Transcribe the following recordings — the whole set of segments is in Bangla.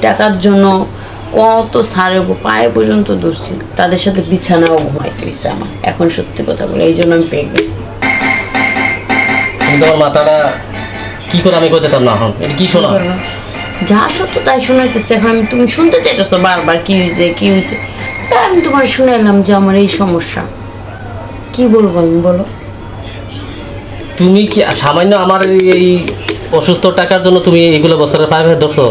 টাকার জন্য কত সারে পায়ে পর্যন্ত দৌড়ছি, তাদের সাথে বিছানাও ঘুমাইতে হয়েছে আমার। এখন সত্যি কথা বলে এই জন্য আমি পেয়ে গেছি। কিন্তু আমার মাথাটা কি করে আমি করতে না হন, এটা কি শোনা? যা সত্য তাই শোনাইতেছে। এখন তুমি শুনতে চাইতেছো বারবার কি হয়েছে কি হয়েছে, তাই আমি তোমার শুনাইলাম যে আমার এই সমস্যা। কি বলবো আমি, বলো? তুমি কি সামান্য আমার এই অসুস্থ টাকার জন্য তুমি এগুলো বছরের পায়ে পায়ে ধরছো?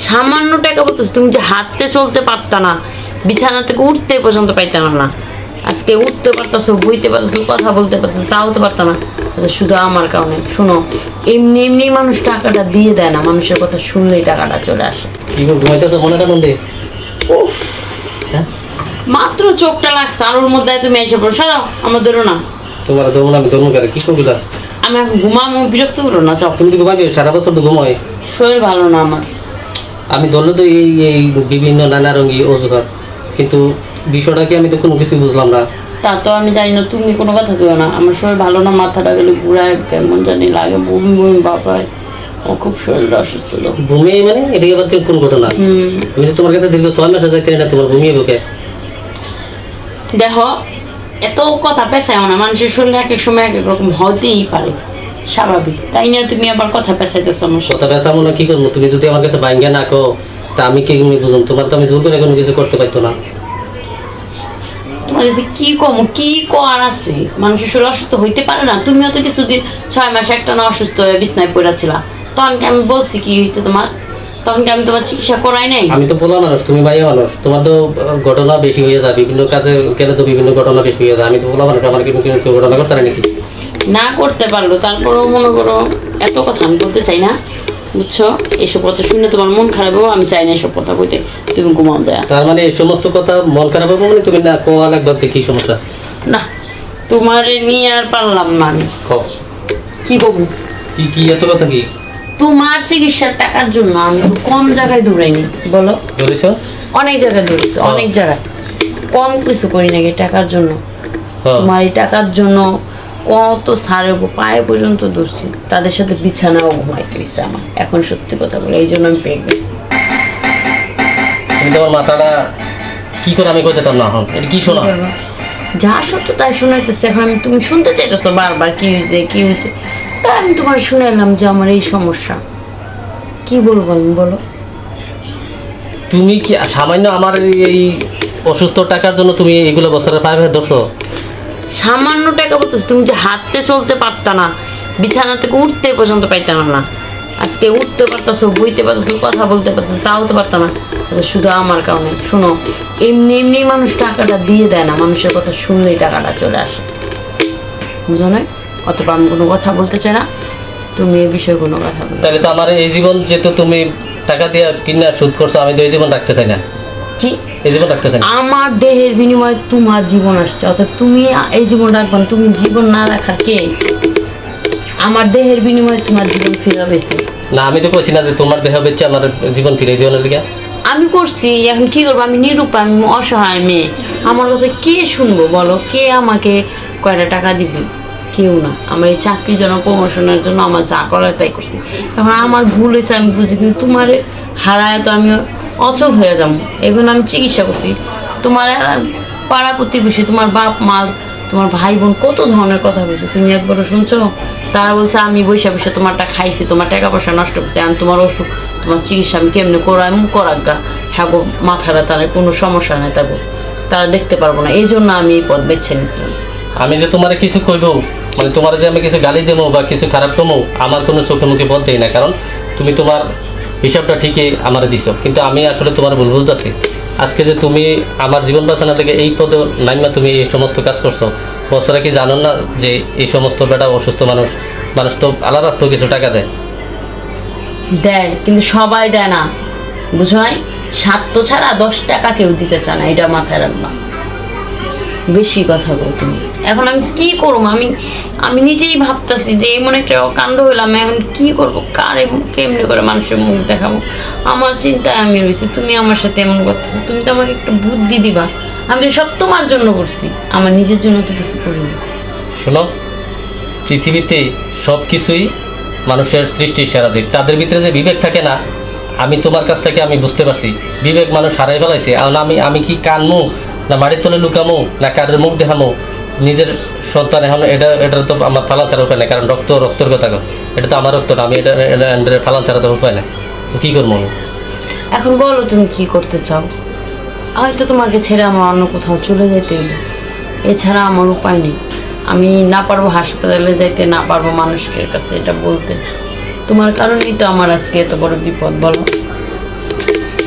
সামান্য টাকা বলতেছো? তুমি যে হাঁটতে চলতে পারতা না, বিছানা থেকে উঠতে পর্যন্ত পাইতাম না, আজকে উঠতে পারতেছো, বইতে পারতেছো, কথা বলতে পারতেছো, তাও তো পারতাম না। শুধু আমার কারণে। শোনো, এমনি এমনি মানুষ টাকাটা দিয়ে দেয় না, মানুষের কথা শুনলেই টাকাটা চলে আসে। কি ঘুমাইতেছো মনে কারণ দিয়ে? হ্যাঁ, মাত্র চোখটা লাগছে আর ওর মধ্যে তুমি এসে পড়ো। সরাও, আমার ধরো না। তোমার ধরুন আমি ধর্ম করে কি করবি? আমি এখন ঘুমামো, বিরক্ত করো না। চাও তুমি তো ঘুমাবি, সারা বছর তো ঘুমাই। শরীর ভালো না আমার। আমি ধরলে তো এই এই বিভিন্ন নানা রঙী অজুহাত, কিন্তু বিষয়টা কি আমি তো কোনো কিছু বুঝলাম না। তা তো আমি জানি না, তুমি কোনো কথা কেউ না। আমার শরীর ভালো না, মাথাটা গেলে ঘুরায়, কেমন জানি লাগে, বমি বমি বাপায়। ও খুব শরীরটা অসুস্থ তো। ভূমি মানে এটা আবার কোন ঘটনা? আমি তো তোমার কাছে দীর্ঘ 6 মাস যাইতে না, তোমার ভূমি বুকে। দেখো, এত কথা পেঁচায় না, মানুষের শরীরে এক এক সময় এক এক রকম হতেই পারে, স্বাভাবিক। তাই না তুমি আবার কথা পেঁচাইতেছো আমার সাথে। কথা পেঁচাবো না কি করবো? তুমি যদি আমার কাছে ভাঙ্গা না কো, তা আমি কি বুঝুন? তোমার তো আমি জোর করে কোনো কিছু করতে পারতো না। তোমার কাছে কি কম, কি কর আছে? মানুষের শরীর অসুস্থ হইতে পারে না? তুমিও তো কিছুদিন 6 মাস একটা না অসুস্থ হয়ে বিছনায় পড়েছিলা, তখন কি আমি বলছি কি হয়েছে তোমার? তখন কি আমি তোমার চিকিৎসা করাই নাই? আমি তো পোলা মানুষ, তুমি মাইয়া মানুষ, তোমার তো ঘটনা বেশি হয়ে যায়, বিভিন্ন কাজে গেলে তো বিভিন্ন ঘটনা বেশি হয়ে যায়। আমি তো পোলা মানুষ, আমার কি কেউ ঘটনা করতে নাকি? না করতে পারলো, তারপরেও মনে করো এত কথা আমি বলতে চাই না, বুঝছো? এইসব কথা শুনে তোমার মন খারাপ হবে, আমি চাই না এসব কথা বলতে। তুমি ঘুমাও দেয়া। তার মানে এই সমস্ত কথা মন খারাপ হবে মানে তুমি না কোয়া লাগবে? কি সমস্যা? না, তোমার নিয়ে আর পারলাম না আমি। কি বলবো? কি কি এত কথা কি? তোমার চিকিৎসার টাকার জন্য আমি তো কম জায়গায় দৌড়াইনি, বলো? ধরেছ? অনেক জায়গায় দৌড়েছি, অনেক জায়গায়। কম কিছু করি নাকি টাকার জন্য? তোমার এই টাকার জন্য কত সারে পায়ে পর্যন্ত দৌড়ছি, তাদের সাথে বিছানাও ঘুমাইতে হয়েছে আমার। এখন সত্যি কথা বলে এই জন্য আমি পেয়ে গেছি। তুমি তোমার মাথাটা কি করে আমি করতে না হন, এটা কি শোনা? যা সত্য তাই শোনাইতেছে। এখন তুমি শুনতে চাইতেছো বারবার কি হয়েছে কি হয়েছে, তাই আমি তোমার শুনাইলাম যে আমার এই সমস্যা। কি বলবো আমি, বলো? তুমি কি সামান্য আমার এই অসুস্থ টাকার জন্য তুমি এগুলো বছরের পায়ে পায়ে ধরছো? সামান্য টাকা বলতেছো? তুমি যে হাঁটতে চলতে পারতা না, বিছানা থেকে উঠতে পর্যন্ত পাইতাম না, আজকে উঠতে পারতেছো, বইতে পারতেছো, কথা বলতে পারতেছো, তাও তো পারতাম না। শুধু আমার কারণে। শোনো, এমনি এমনি মানুষ টাকাটা দিয়ে দেয় না, মানুষের কথা শুনলেই টাকাটা চলে আসে, বুঝো না? অথবা আমি কোনো কথা বলতে চাই না, তুমি এই বিষয়ে কোনো কথা বলো। তাহলে তো আমার এই জীবন যেহেতু তুমি টাকা দিয়ে কিনা সুদ করছো, আমি তো এই জীবন রাখতে চাই না। কি এই জীবন রাখতে চাই না? আমার দেহের বিনিময়ে তোমার জীবন আসছে, অর্থাৎ তুমি এই জীবন রাখবা না? তুমি জীবন না রাখার কে? আমার দেহের বিনিময়ে তোমার জীবন ফিরে পেয়েছে না, আমি তো কইছি না যে তোমার দেহ বেচে আমার জীবন ফিরে দিও না লিগা। আমি করছি। এখন কি করবো? আমি নিরুপায়, আমি অসহায় মেয়ে। আমার কথা কে শুনবো বলো? কে আমাকে কয়টা টাকা দিবে? কেউ না। আমার এই চাকরির জন্য, প্রমোশনের জন্য আমার যা করার তাই করছি। এখন আমার ভুল হয়েছে আমি বুঝি, কিন্তু তোমার হারায় তো আমি অচল হয়ে যাবো। এখন আমি চিকিৎসা করছি। তোমার পাড়া প্রতিবেশী, তোমার বাপ মা, তোমার ভাই বোন কত ধরনের কথা বলছে, তুমি একবারও শুনছো? তারা বলছে আমি বসে বসে তোমারটা খাইছি, তোমার টাকা পয়সা নষ্ট করছি, আমি তোমার অসুখ, তোমার চিকিৎসা আমি কেমনে করাই করাগা। হ্যাঁ গো, মাথাটা তাদের কোনো সমস্যা নেই, তাগো তারা দেখতে পারবো না, এই জন্য আমি এই পথ বেছে নিয়েছিলাম। আমি যে তোমার কিছু কইব, মানে তোমার যে আমি কিছু গালি দেবো বা কিছু খারাপ কমো, আমার কোনো চোখে মুখে বলতেই না, কারণ তুমি তোমার হিসাবটা ঠিকই আমার দিছো, কিন্তু আমি আসলে তোমার ভুল বুঝতেছি। আজকে যে তুমি আমার জীবন বাঁচানোর থেকে এই পদে নাইমা তুমি এই সমস্ত কাজ করছো, বছরে কি জানো না যে এই সমস্ত বেটা অসুস্থ মানুষ মানুষ তো আলাদা তো কিছু টাকা দেয়? দেয়, কিন্তু সবাই দেয় না, বুঝো নাই? স্বার্থ ছাড়া 10 টাকা কেউ দিতে চায় না, এটা মাথায় রাখবা। বেশি কথা বলো তুমি। এখন আমি কি করবো? আমি নিজেই ভাবতেছি যে এমন একটা কাণ্ড হইলাম, এখন কি করবো? কার কেমনি করে মানুষের মুখ দেখাবো? আমার চিন্তায় আমি রয়েছি, তুমি আমার সাথে এমন করতেছো। তুমি তো আমাকে একটা বুদ্ধি দিবা। আমি তো সব তোমার জন্য করছি, আমার নিজের জন্য তো কিছু করিনি। শোনো, পৃথিবীতে সব কিছুই মানুষের সৃষ্টির সেরা জীব, তাদের ভিতরে যে বিবেক থাকে না, আমি তোমার কাছ থেকে আমি বুঝতে পারছি বিবেক মানুষ হারাই ফেলাইছে। এখন আমি কি কানমু না মাটির তলে লুকামো না কারের মুখ দেখামো? নিজের সন্তান এখন এটা তো আমার ফালান ছাড়া উপায় নাই, কারণ রক্তর কথা কর, এটা তো আমার রক্ত না, আমি এটা ফালান ছাড়া তো উপায় নাই। কি করবো আমি এখন? বলো তুমি কি করতে চাও? হয়তো তোমাকে ছেড়ে আমার অন্য কোথাও চলে যেতে হইবে, এছাড়া আমার উপায় নেই। আমি না পারবো হাসপাতালে যাইতে, না পারবো মানুষের কাছে এটা বলতে। তোমার কারণেই তো আমার আজকে এত বড় বিপদ। বলো।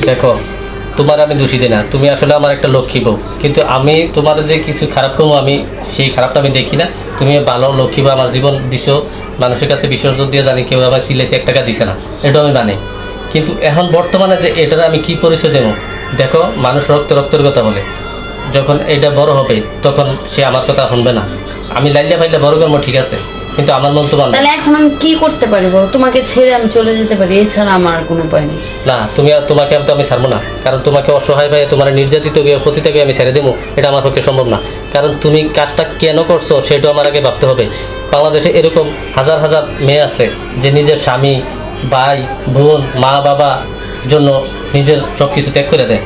দেখো, তোমার আমি দোষী দিই না, তুমি আসলে আমার একটা লক্ষ্মী বউ, কিন্তু আমি তোমার যে কিছু খারাপ করবো আমি সেই খারাপটা আমি দেখি না। তুমি ভালো লক্ষ্মী বউ আমার জীবন দিছো, মানুষের কাছে বিসর্জন দিয়ে জানি কেউ আমার সিলেছে 1 টাকা দিছে না, এটাও আমি মানি। কিন্তু এখন বর্তমানে যে এটার আমি কি পরিচয় দেবো? দেখো, মানুষ রক্তের কথা বলে, যখন এটা বড় হবে তখন সে আমার কথা শুনবে না। আমি লাইলে ফাইলে বড় করবো ঠিক আছে, কিন্তু আমার মন তো মানবে তাহলে এখন আমি কি করতে পারি বলো? তোমাকে ছেড়ে আমি চলে যেতে পারি, এছাড়া আমার আর কোনো উপায় নেই। না। তোমাকে তো আমি ছাড়বো না, কারণ তোমাকে অসহায় ভাই তোমার নির্যাতিত পতিতাকে আমি ছেড়ে দেবো, এটা আমার পক্ষে সম্ভব না। কারণ তুমি কাজটা কেন করছো সেটাও আমার আগে ভাবতে হবে। বাংলাদেশে এরকম হাজার হাজার মেয়ে আছে যে নিজের স্বামী, ভাই, বোন, মা, বাবা জন্য নিজের সব কিছু ত্যাগ করে দেয়।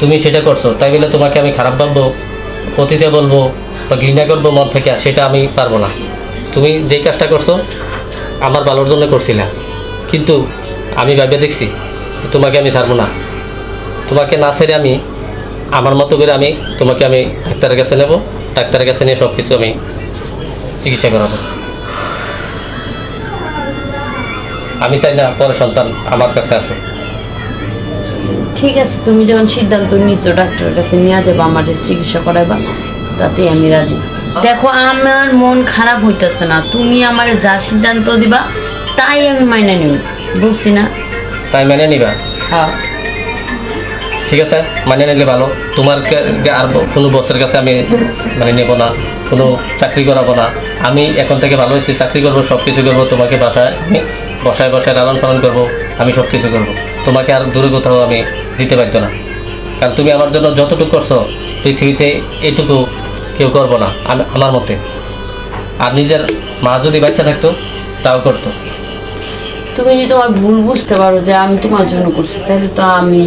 তুমি সেটা করছো, তাই বলে তোমাকে আমি খারাপ ভাববো, পতিতা বলবো বা ঘৃণা করবো মন থেকে, সেটা আমি পারবো না। তুমি যেই কাজটা করছো আমার ভালোর জন্য করছিলা, কিন্তু আমি ভাবে দেখছি তোমাকে আমি ছাড়বো না। তোমাকে না ছেড়ে আমি আমার মতো করে আমি তোমাকে আমি ডাক্তারের কাছে নেব, ডাক্তারের কাছে নিয়ে সব কিছু আমি চিকিৎসা করাবো। আমি চাই না পরে সন্তান আমার কাছে আসুক। ঠিক আছে, তুমি যখন সিদ্ধান্ত নিচ্ছ ডাক্তারের কাছে নিয়ে যাবো, আমাদের চিকিৎসা করাইবা, তাতে আমি রাজি। দেখো, আমার মন খারাপ হইতেছে না, তুমি আমার যা সিদ্ধান্ত দিবা তাই আমি মাইনে নিব, বুঝছি না? তাই মেনে নিবা? হ্যাঁ। ঠিক আছে, মানে নিলে ভালো। তোমার আর কোনো বসের কাছে আমি মানে নেব না, কোনো চাকরি করাবো না। আমি এখন থেকে ভালো হয়েছি, চাকরি করবো, সব কিছু করবো। তোমাকে বসায় লালন পালন করবো, আমি সব কিছু করবো। তোমাকে আর দূরে কোথাও আমি দিতে পারতো না, কারণ তুমি আমার জন্য যতটুকু করছো পৃথিবীতে এটুকু কেউ করবো না আমার মতে। আর নিজের মা যদি বাচ্চা থাকতো তাও করতো। তুমি যদি তোমার ভুল বুঝতে পারো যে আমি তোমার জন্য করছি, তাহলে তো আমি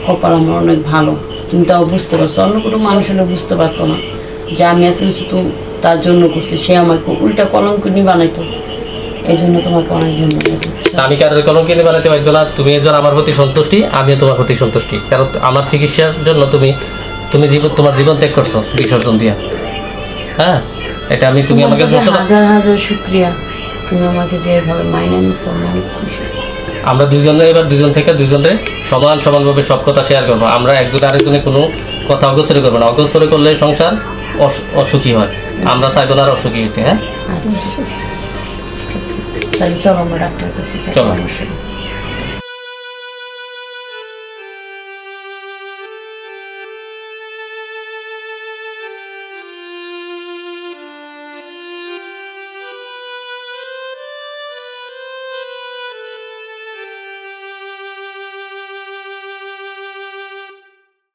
কপাল আমার অনেক ভালো। তুমি তাও বুঝতে পারছো, অন্য কোনো মানুষ হলে বুঝতে পারতো না যে আমি এত কিছু তার জন্য করছি, সে আমাকে উল্টা কলঙ্কিনী বানাইতো। এই জন্য তোমাকে অনেক ধন্যবাদ। আমি কারোর কলঙ্কিনী বানাতে পারতো না। তুমি একজন আমার প্রতি সন্তুষ্টি, আমিও তোমার প্রতি সন্তুষ্টি, কারণ আমার চিকিৎসার জন্য তুমি তোমার জীবন ত্যাগ করছো বিসর্জন দিয়া। হ্যাঁ, এটা তুমি আমাকে হাজার হাজার শুক্রিয়া। তুমি আমাকে যেভাবে মাইনে নিছো আমি অনেক খুশি। আমরা দুজন থেকে দুজনে সমানভাবে সব কথা শেয়ার করবো। আমরা একজন আরেকজনের কোনো কথা অগোচরে করবো না। অগোচরে করলে সংসার অসুখী হয়। আমরা চাইবো না আর অসুখী হইতে। হ্যাঁ, আচ্ছা, ঠিক আছে, তাহলে চলো আমরা ডাক্তারের কাছে যাই। চলো।